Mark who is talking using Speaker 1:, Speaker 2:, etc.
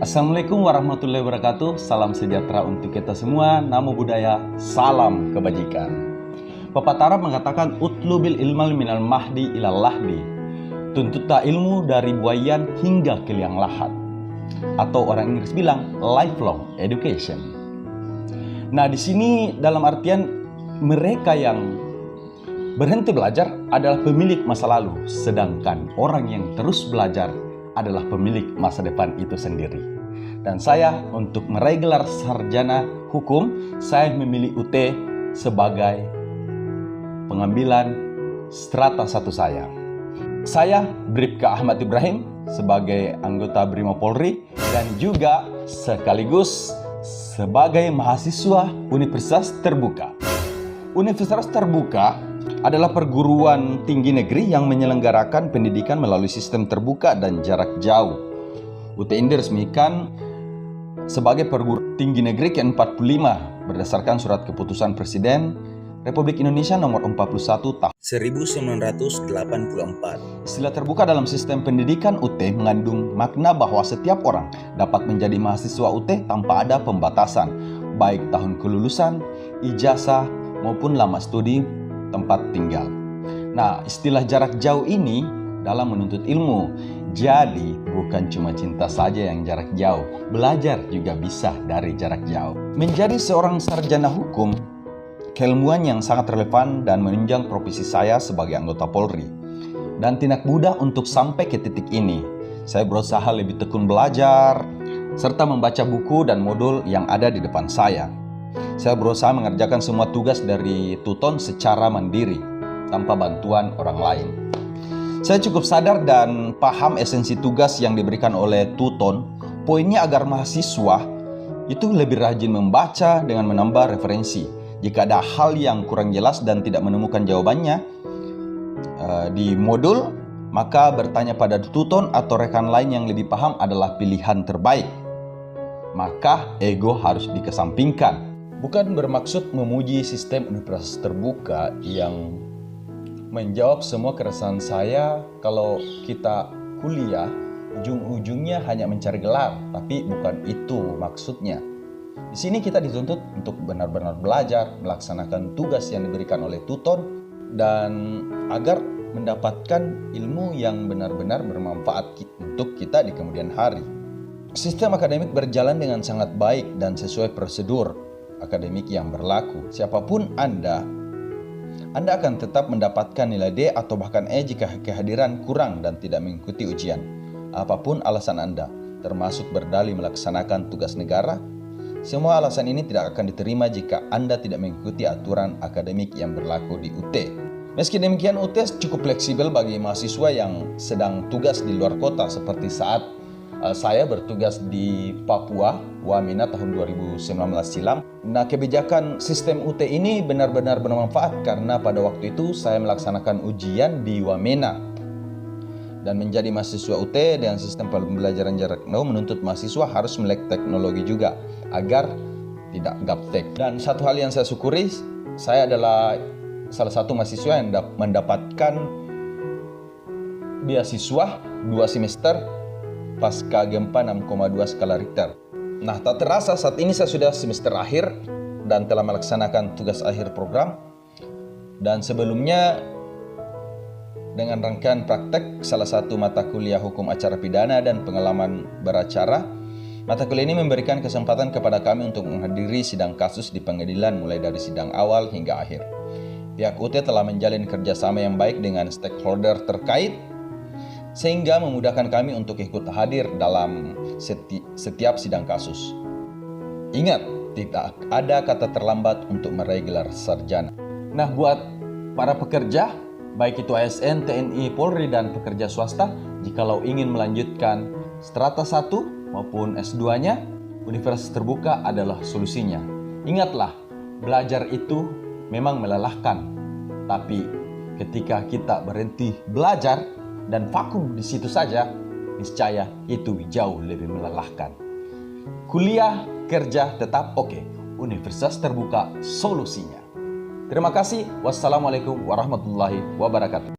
Speaker 1: Assalamualaikum warahmatullahi wabarakatuh. Salam sejahtera untuk kita semua. Namo Buddhaya, salam kebajikan. Pepatah Arab mengatakan utlubil ilmal minal mahdi ilal lahdi. Tuntutlah ilmu dari buayan hingga ke liang lahat. Atau orang Inggris bilang lifelong education. Nah, di sini dalam artian mereka yang berhenti belajar adalah pemilik masa lalu, sedangkan orang yang terus belajar adalah pemilik masa depan itu sendiri. Dan saya untuk meraih gelar sarjana hukum, saya memilih UT sebagai pengambilan strata 1 saya. Saya Bribka Ahmad Ibrahim sebagai anggota Brimo Polri dan juga sekaligus sebagai mahasiswa Universitas Terbuka. Universitas Terbuka adalah perguruan tinggi negeri yang menyelenggarakan pendidikan melalui sistem terbuka dan jarak jauh. UT ini diresmikan sebagai perguruan tinggi negeri ke-45 berdasarkan surat keputusan Presiden Republik Indonesia nomor 41 tahun
Speaker 2: 1984.
Speaker 1: Istilah terbuka dalam sistem pendidikan UT mengandung makna bahwa setiap orang dapat menjadi mahasiswa UT tanpa ada pembatasan, baik tahun kelulusan, ijazah, maupun lama studi tempat tinggal. Nah, istilah jarak jauh ini dalam menuntut ilmu. Jadi, bukan cuma cinta saja yang jarak jauh, belajar juga bisa dari jarak jauh. Menjadi seorang sarjana hukum, keilmuan yang sangat relevan dan menunjang profesi saya sebagai anggota Polri. Dan tidak mudah untuk sampai ke titik ini. Saya berusaha lebih tekun belajar, serta membaca buku dan modul yang ada di depan saya. Saya berusaha mengerjakan semua tugas dari Tuton secara mandiri, tanpa bantuan orang lain. Saya cukup sadar dan paham esensi tugas yang diberikan oleh Tuton. Poinnya agar mahasiswa itu lebih rajin membaca dengan menambah referensi. Jika ada hal yang kurang jelas dan tidak menemukan jawabannya di modul, maka bertanya pada Tuton atau rekan lain yang lebih paham adalah pilihan terbaik. Maka ego harus dikesampingkan. Bukan bermaksud memuji sistem universitas terbuka yang menjawab semua keresahan saya kalau kita kuliah, ujung-ujungnya hanya mencari gelar, tapi bukan itu maksudnya. Di sini kita dituntut untuk benar-benar belajar, melaksanakan tugas yang diberikan oleh tutor, dan agar mendapatkan ilmu yang benar-benar bermanfaat untuk kita di kemudian hari. Sistem akademik berjalan dengan sangat baik dan sesuai prosedur akademik yang berlaku. Siapapun Anda akan tetap mendapatkan nilai D atau bahkan E jika kehadiran kurang dan tidak mengikuti ujian. Apapun alasan Anda, termasuk berdalih melaksanakan tugas negara, semua alasan ini tidak akan diterima jika Anda tidak mengikuti aturan akademik yang berlaku di UT. Meski demikian, UT cukup fleksibel bagi mahasiswa yang sedang tugas di luar kota seperti saat saya bertugas di Papua, Wamena tahun 2019 silam. Nah, kebijakan sistem UT ini benar-benar bermanfaat karena pada waktu itu saya melaksanakan ujian di Wamena. Dan menjadi mahasiswa UT dengan sistem pembelajaran jarak jauh menuntut mahasiswa harus melek teknologi juga agar tidak gaptek. Dan satu hal yang saya syukuri, saya adalah salah satu mahasiswa yang mendapatkan beasiswa 2 semester pasca gempa 6,2 skala Richter. Nah, tak terasa saat ini saya sudah semester akhir dan telah melaksanakan tugas akhir program. Dan sebelumnya dengan rangkaian praktek salah satu mata kuliah hukum acara pidana dan pengalaman beracara, mata kuliah ini memberikan kesempatan kepada kami untuk menghadiri sidang kasus di pengadilan mulai dari sidang awal hingga akhir. Pihak UT telah menjalin kerjasama yang baik dengan stakeholder terkait, sehingga memudahkan kami untuk ikut hadir dalam setiap sidang kasus. Ingat, tidak ada kata terlambat untuk meraih gelar sarjana. Nah, buat para pekerja, baik itu ASN, TNI, Polri, dan pekerja swasta, jikalau ingin melanjutkan strata 1 maupun S2-nya, Universitas Terbuka adalah solusinya. Ingatlah, belajar itu memang melelahkan, tapi ketika kita berhenti belajar dan vakum di situ saja, niscaya itu jauh lebih melelahkan. Kuliah, kerja tetap oke. Universitas Terbuka solusinya. Terima kasih. Wassalamualaikum warahmatullahi wabarakatuh.